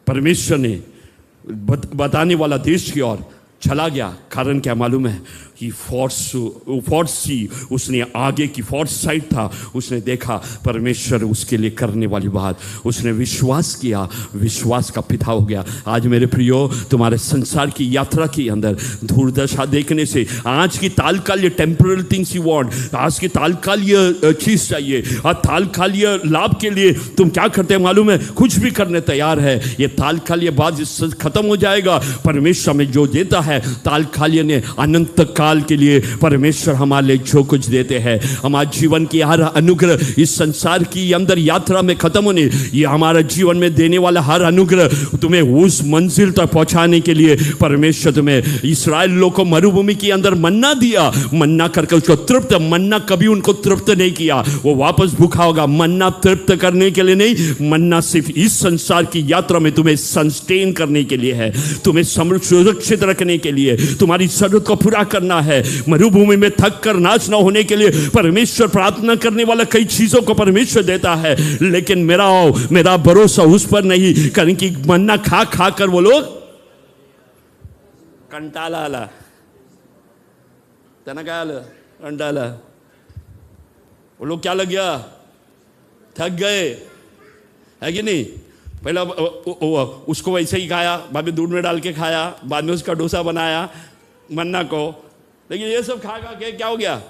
परमेश्वर ने बताने वाला देश की ओर चला गया। कारण क्या मालूम है? कि फोर्सी, उसने आगे की फोरसाइट था। उसने देखा परमेश्वर उसके लिए करने वाली बात, उसने विश्वास किया, विश्वास का पिता हो गया। आज मेरे प्रियो, तुम्हारे संसार की यात्रा के अंदर दूरदर्शा देखने से, आज की तालकालीय टेम्पररी थिंग्स यू वांट, आज की तालकालीय चीज चाहिए और तालकालीय लाभ के लिए तुम क्या करते हैं मालूम है? कुछ भी करने तैयार है। ये तालकालीय बात खत्म हो जाएगा। परमेश्वर में जो देता है तालकालीय ने अनंत काल के लिए परमेश्वर हमारे लिए जो कुछ देते हैं, हमारे जीवन की हर अनुग्रह इस संसार की अंदर यात्रा में खत्म होने, ये हमारा जीवन में देने वाला हर अनुग्रह तुम्हें उस मंजिल तक पहुंचाने के लिए परमेश्वर तुम्हें, इस्राएल लोग को मरुभूमि के अंदर मन्ना दिया, मन्ना करके उसको तृप्त, मन्ना कभी उनको तृप्त नहीं किया, वो वापस भूखा होगा। मन्ना तृप्त करने के लिए नहीं, मन्ना सिर्फ इस संसार की यात्रा में तुम्हें सस्टेन करने के लिए है, तुम्हें सुरक्षित रखने के लिए, तुम्हारी जरूरत को पूरा करना है। मरुभूमि में थक कर नाच न होने के लिए परमेश्वर प्रार्थना करने वाला कई चीजों को परमेश्वर देता है। लेकिन मेरा भरोसा उस पर नहीं, कारण कि मन्ना खा खा कर वो लोग कंटाला आला, तना क्या आला, कंटाला, वो लोग क्या लग गया? थक गए, है कि नहीं? पहला उसको वैसे ही खाया, बाद में दूध में डाल के खाया, बाद में उसका डोसा बनाया मन्ना को। लेकिन ये सब खा खा के क्या हो गया?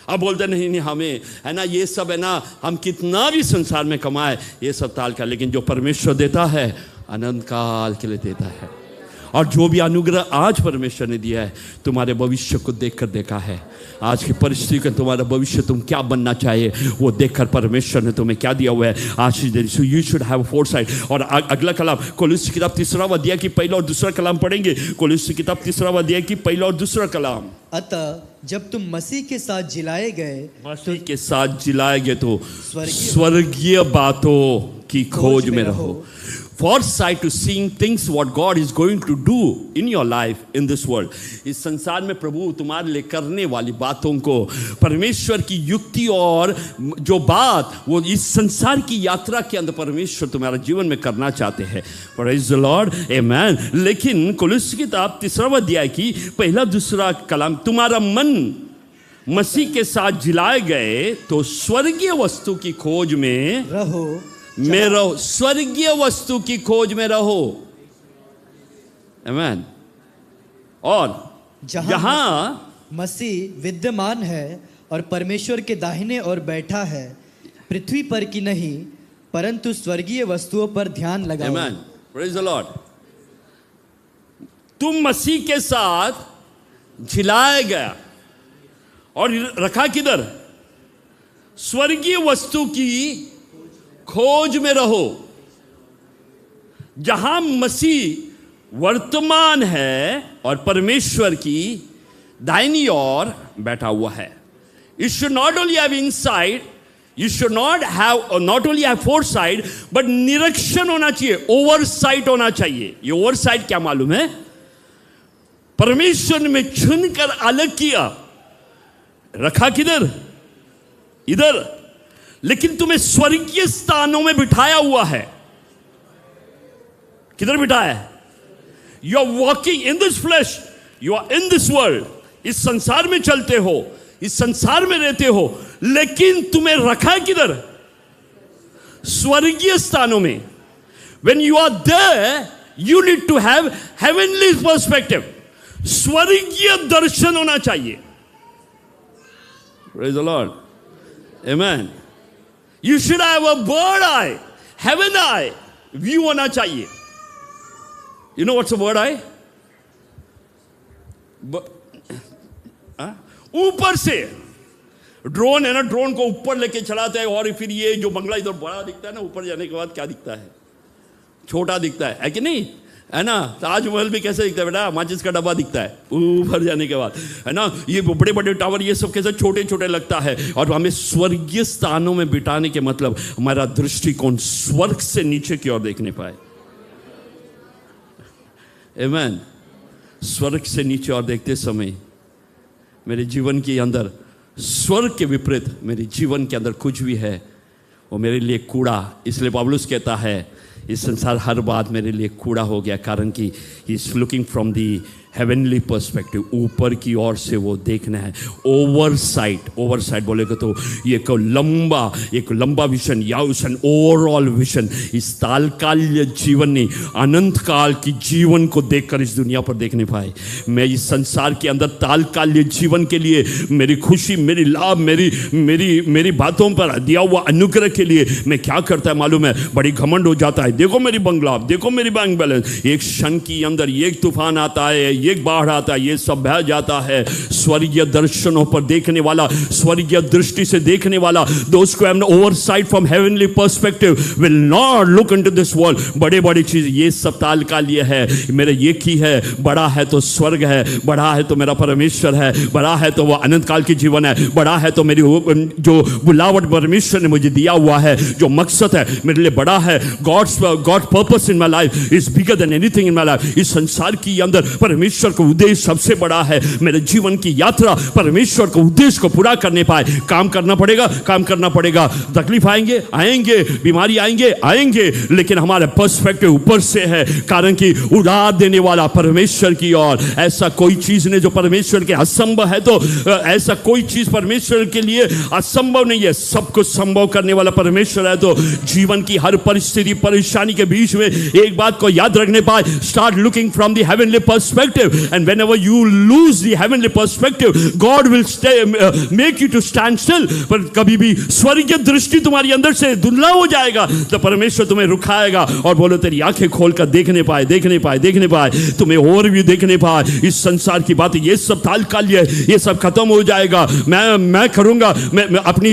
अब बोलते नहीं हमें, है ना, ये सब है ना, हम कितना भी संसार में कमाए, ये सब ताल का, लेकिन जो परमेश्वर देता है अनंत काल के लिए देता है। और जो भी अनुग्रह आज परमेश्वर ने दिया है, तुम्हारे भविष्य को देखकर देखा है। आज की परिस्थिति का तुम्हारा भविष्य तुम क्या बनना चाहिए वो देखकर परमेश्वर ने तुम्हें क्या दिया हुआ है आशीष दे। So you should have foresight. और अगला कलाम कोलोसी की किताब 3 अध्याय की पहला और दूसरा कलाम पढ़ेंगे। कोलोसी की किताब 3 अध्याय की पहला और दूसरा कलाम। अतः जब तुम मसीह के साथ जिलाए गए, मसीह के साथ जिलाए गए तो स्वर्गीय बातों की खोज में रहो। Foresight to seeing things what God is going to do in your life in this world. इस संसार में प्रभु तुम्हारे लिए करने वाली बातों को, परमेश्वर की युक्ति और जो बात वो इस संसार की यात्रा के अंदर परमेश्वर तुम्हारा जीवन में करना चाहते हैं। Praise the Lord, Amen। लेकिन कोलोसी की किताब 3 अध्याय की पहला दूसरा कलाम, तुम्हारा मन मसीह के साथ जिलाए गए तो स्वर्गीय वस्तु की खोज में रहो, में रहो। स्वर्गीय वस्तु की खोज में रहो, आमीन। और जहां मसीह विद्यमान है और परमेश्वर के दाहिने ओर बैठा है, पृथ्वी पर की नहीं परंतु स्वर्गीय वस्तुओं पर ध्यान लगाओ। आमीन, प्रेज द लॉर्ड। तुम मसीह के साथ झिलाया गया और रखा किधर? स्वर्गीय वस्तु की खोज में रहो, जहां मसीह वर्तमान है और परमेश्वर की दाहिनी ओर बैठा हुआ है। You should not only have insight, you should not only have foresight, but निरीक्षण होना चाहिए, ओवरसाइट होना चाहिए। ये ओवरसाइट क्या मालूम है? परमेश्वर ने चुनकर अलग किया, रखा किधर? इधर। लेकिन तुम्हें स्वर्गीय स्थानों में बिठाया हुआ है। किधर बिठाया है? You are walking in this flesh, you are in this world. इस संसार में चलते हो, इस संसार में रहते हो, लेकिन तुम्हें रखा है किधर? स्वर्गीय स्थानों में। When you are there, you need to have heavenly perspective. स्वर्गीय दर्शन होना चाहिए। Praise the Lord. Amen. You should have a bird eye, heaven eye view होना चाहिए। You know what's a bird eye? ऊपर से ड्रोन है ना, ड्रोन को ऊपर लेके चलाते हैं और फिर ये जो बंगला इधर बड़ा दिखता है ना, ऊपर जाने के बाद क्या दिखता है? छोटा दिखता है कि नहीं? है ना? ताजमहल भी कैसे दिखता है बेटा? माचिस का डब्बा दिखता है ऊपर जाने के बाद, है ना? ये बड़े बड़े टावर, ये सब कैसे छोटे छोटे लगता है। और हमें स्वर्गीय स्थानों में बिठाने के मतलब हमारा दृष्टिकोण स्वर्ग से नीचे की ओर देखने पाए। आमीन। स्वर्ग से नीचे और देखते समय मेरे जीवन के अंदर स्वर्ग के विपरीत मेरे जीवन के अंदर कुछ भी है वो मेरे लिए कूड़ा। इसलिए पौलुस कहता है इस संसार हर बात मेरे लिए कूड़ा हो गया, कारण कि he is looking from the heavenly perspective. ऊपर की ओर से वो देखना है। ओवरसाइट, ओवरसाइट बोलेगा तो एक लंबा विजन या उसन ओवरऑल विजन। इस तालकालीय जीवन ने अनंत काल की जीवन को देखकर इस दुनिया पर देखने पाए। मैं इस संसार के अंदर तालकालीय जीवन के लिए मेरी खुशी, मेरी लाभ, मेरी बातों पर दिया हुआ अनुग्रह के लिए मैं क्या करता है मालूम है? बड़ी घमंड हो जाता है। देखो मेरी बंगला, देखो मेरी बैंक बैलेंस। एक क्षण के अंदर एक तूफान आता है, एक बाढ़ आता है, ये सब बह जाता है। स्वर्गीय दर्शनों पर देखने वाला, स्वर्गीय दृष्टि से देखने वाला, those who have an oversight from heavenly perspective will not look into this world। बड़े बड़ी चीज ये सब तालकालीय है। मेरा एक ही है, बड़ा है तो स्वर्ग है, बड़ा है तो मेरा परमेश्वर है, बड़ा है तो वो अनंत काल की जीवन है, बड़ा है तो मेरी जो बुलावट परमेश्वर ने मुझे दिया हुआ है, जो मकसद है मेरे लिए बड़ा है। God purpose in my life is bigger than anything in my life. इस संसार के अंदर परमेश्वर का उद्देश्य सबसे बड़ा है। मेरे जीवन की यात्रा परमेश्वर के उद्देश्य को पूरा करने पाए। काम करना पड़ेगा। तकलीफ आएंगे, बीमारी आएंगे, लेकिन हमारे पर्सपेक्टिव ऊपर से है, कारण कि उड़ा देने वाला परमेश्वर की ओर। ऐसा कोई चीज नहीं जो परमेश्वर के असंभव है, तो ऐसा कोई चीज परमेश्वर के लिए असंभव नहीं है। सब कुछ संभव करने वाला परमेश्वर है। तो जीवन की हर परिस्थिति, परेशानी के बीच में एक बात को याद रखने पाए, start looking from the heavenly perspective. And whenever you lose the heavenly perspective, God will make you to stand still। पर कभी भी स्वर्गीय दृष्टि तुम्हारी अंदर से धुंधला हो जाएगा तो परमेश्वर तुम्हें रुकाएगा और बोलो तेरी आंखें खोलकर देखने पाए, तुम्हें और भी देखने पाए। इस संसार की बातें ये सब तालकालीय है, ये सब खत्म हो जाएगा। मैं करूंगा, मैं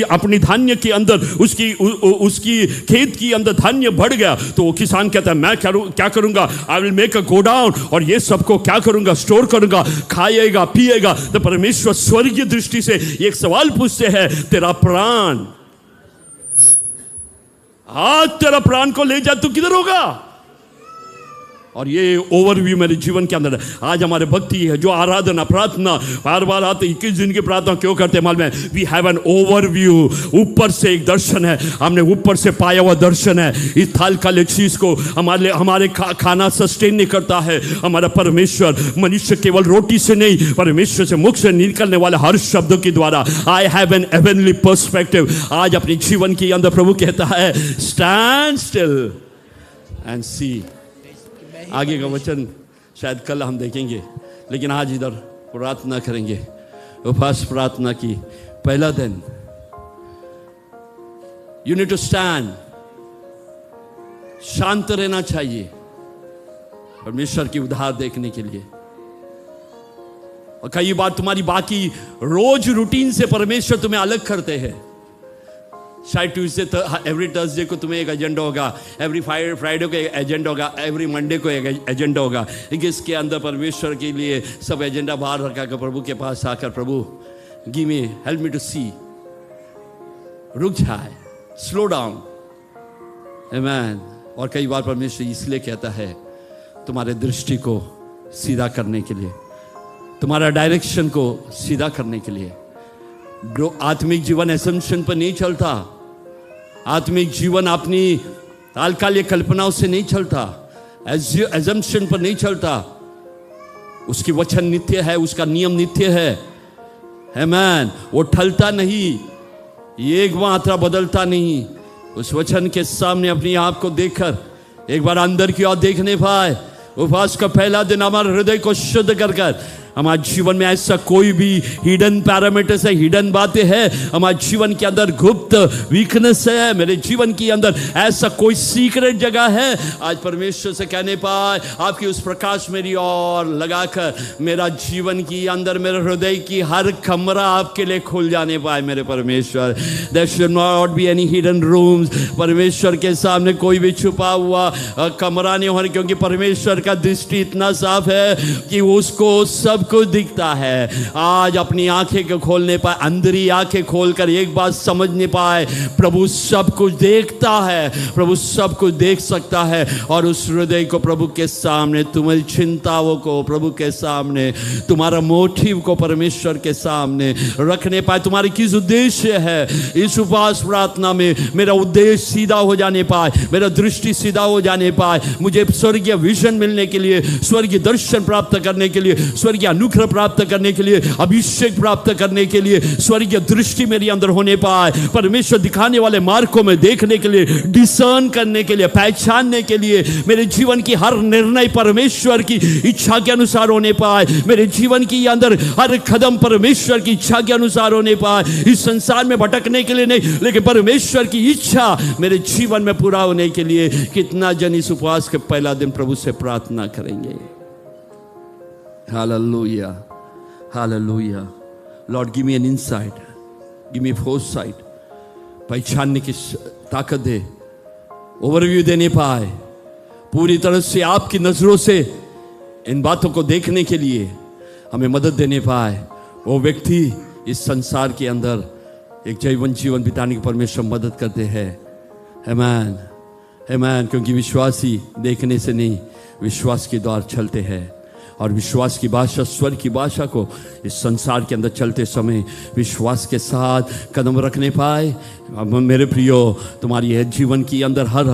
अपनी धान्य के अंदर उसकी खेत के अंदर धान्य बढ़ गया तो वो किसान कहता है मैं क्या करूंगा? I will make a godown, और ये सबको क्या करूंगा? स्टोर करूंगा, खाएगा, पिएगा। तो परमेश्वर स्वर्गीय दृष्टि से एक सवाल पूछते हैं, तेरा प्राण, आज तेरा प्राण को ले जा, तू किधर होगा? और ये ओवरव्यू मेरे जीवन के अंदर है। आज हमारे भक्ति है, जो आराधना, प्रार्थना, बार आते 21 दिन की प्रार्थना क्यों करते हैं मालूम है? We have an overview. ऊपर से एक दर्शन है, हमने ऊपर से पाया हुआ दर्शन है। इस थालकालीय चीज को हमारे खाना सस्टेन नहीं करता है हमारा परमेश्वर। मनुष्य केवल रोटी से नहीं, परमेश्वर से मुख से निकलने वाले हर शब्दों के द्वारा। I have an heavenly perspective. आज अपने जीवन के अंदर प्रभु कहता है स्टैंड स्टिल एंड सी। आगे का वचन शायद कल हम देखेंगे, लेकिन आज इधर प्रार्थना करेंगे। उपवास प्रार्थना की पहला दिन। यू नीड टू स्टैंड, शांत रहना चाहिए परमेश्वर की उधार देखने के लिए। और कई बार तुम्हारी बाकी रोज रूटीन से परमेश्वर तुम्हें अलग करते हैं। शायद ट्यूसडे, एवरी थर्सडे को तुम्हें एक एजेंडा होगा, एवरी फ्राइडे को एक एजेंडा होगा, एवरी मंडे को एक एजेंडा होगा। इसके अंदर परमेश्वर के लिए सब एजेंडा बाहर रखा कर प्रभु के पास आकर, प्रभु give me, help me to see. रुक जाए, स्लो डाउन। आमीन। और कई बार परमेश्वर इसलिए कहता है तुम्हारे दृष्टि को सीधा करने के लिए, तुम्हारा डायरेक्शन को सीधा करने के लिए। आत्मिक जीवन एसम्पशन पर नहीं चलता, आत्मिक जीवन अपनी तात्कालिक कल्पनाओं से नहीं चलता, एजम्पशन पर नहीं चलता। उसकी वचन नित्य है, उसका नियम नित्य है। आमेन। वो ठलता नहीं, एक मात्रा बदलता नहीं। उस वचन के सामने अपने आप को देखकर एक बार अंदर की ओर देखने पाए। उपवास का पहला दिन हमारे हृदय को शुद्ध कर हमारे जीवन में ऐसा कोई भी हिडन पैरामीटर्स है, हिडन बातें हैं, हमारे जीवन के अंदर गुप्त वीकनेस है, मेरे जीवन के अंदर ऐसा कोई सीक्रेट जगह है, आज परमेश्वर से कहने पाए आपकी उस प्रकाश मेरी ओर लगाकर मेरा जीवन के अंदर, मेरे हृदय की हर कमरा आपके लिए खुल जाने पाए मेरे परमेश्वर। There should not be any hidden rooms. परमेश्वर के सामने कोई भी छुपा हुआ कमरा नहीं होना, क्योंकि परमेश्वर का दृष्टि इतना साफ है कि उसको सब कुछ दिखता है। आज अपनी आंखें को खोलने पाए, अंदरी आंखें खोलकर एक बात समझने पाए, प्रभु सब कुछ देखता है, प्रभु सब कुछ देख सकता है। और उस हृदय को प्रभु के सामने, तुम्हारी चिंताओं को प्रभु के सामने, तुम्हारा मोटिव को परमेश्वर के सामने रखने पाए। तुम्हारी किस उद्देश्य है इस उपवास प्रार्थना में, मेरा उद्देश्य सीधा हो जाने पाए, मेरा दृष्टि सीधा हो जाने पाए, मुझे स्वर्गीय विजन मिलने के लिए, स्वर्गीय दर्शन प्राप्त करने के लिए, स्वर्गीय अनुग्रह प्राप्त करने के लिए, अभिषेक प्राप्त करने के लिए, स्वर्गीय दृष्टि मेरे अंदर होने पाए, परमेश्वर दिखाने वाले मार्ग को मैं देखने के लिए, डिसर्न करने के लिए, पहचानने के लिए, मेरे जीवन की हर निर्णय परमेश्वर की इच्छा के अनुसार होने पाए, मेरे जीवन के अंदर हर कदम परमेश्वर की इच्छा के अनुसार होने पाए। इस संसार में भटकने के लिए नहीं, लेकिन परमेश्वर की इच्छा मेरे जीवन में पूरा होने के लिए। कितना जन इस उपवास के पहला दिन प्रभु से प्रार्थना करेंगे। Hallelujah, hallelujah. Lord give me an insight, give me foresight, पहचानने की ताकत दे, ओवरव्यू देने पाए, पूरी तरह से आपकी नजरों से इन बातों को देखने के लिए हमें मदद देने पाए। वो व्यक्ति इस संसार के अंदर एक जीवन बिताने की परमेश्वर मदद करते हैं। आमीन, आमीन। क्योंकि विश्वासी देखने से नहीं, विश्वास के द्वार चलते हैं। और विश्वास की भाषा, स्वर की भाषा को इस संसार के अंदर चलते समय विश्वास के साथ कदम रखने पाए। अब मेरे प्रियो, तुम्हारी है जीवन के अंदर हर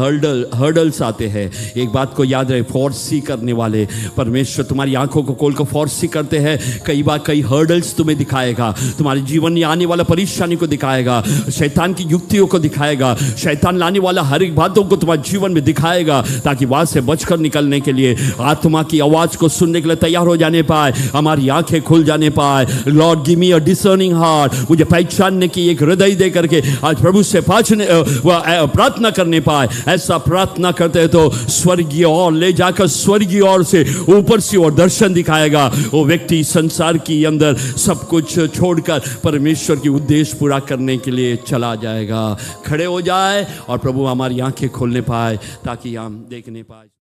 हर्डल्स आते हैं। एक बात को याद रहे, फोर्सी करने वाले परमेश्वर तुम्हारी आंखों को खोल कर फोर्सी करते हैं। कई बार कई हर्डल्स तुम्हें दिखाएगा, तुम्हारे जीवन में आने वाला परेशानी को दिखाएगा, शैतान की युक्तियों को दिखाएगा, शैतान लाने वाला हर एक बातों को तुम्हारे जीवन में दिखाएगा, ताकि वहां से बचकर निकलने के लिए, आत्मा की आवाज को सुनने के लिए तैयार हो जाने पाए, हमारी आंखें खुल जाने पाए। लॉर्ड गिव मी अ डिसर्निंग हार्ट, मुझे पहचानने की एक हृदय दे करके आज प्रभु से प्रार्थना करने पाए। ऐसा प्रार्थना करते हैं तो स्वर्गीय ओर ले जाकर, स्वर्गीय ओर से ऊपर से और दर्शन दिखाएगा। वो व्यक्ति संसार के अंदर सब कुछ छोड़कर परमेश्वर की उद्देश्य पूरा करने के लिए चला जाएगा। खड़े हो जाए और प्रभु हमारी आंखें खोलने पाए, ताकि हम देखने पाए।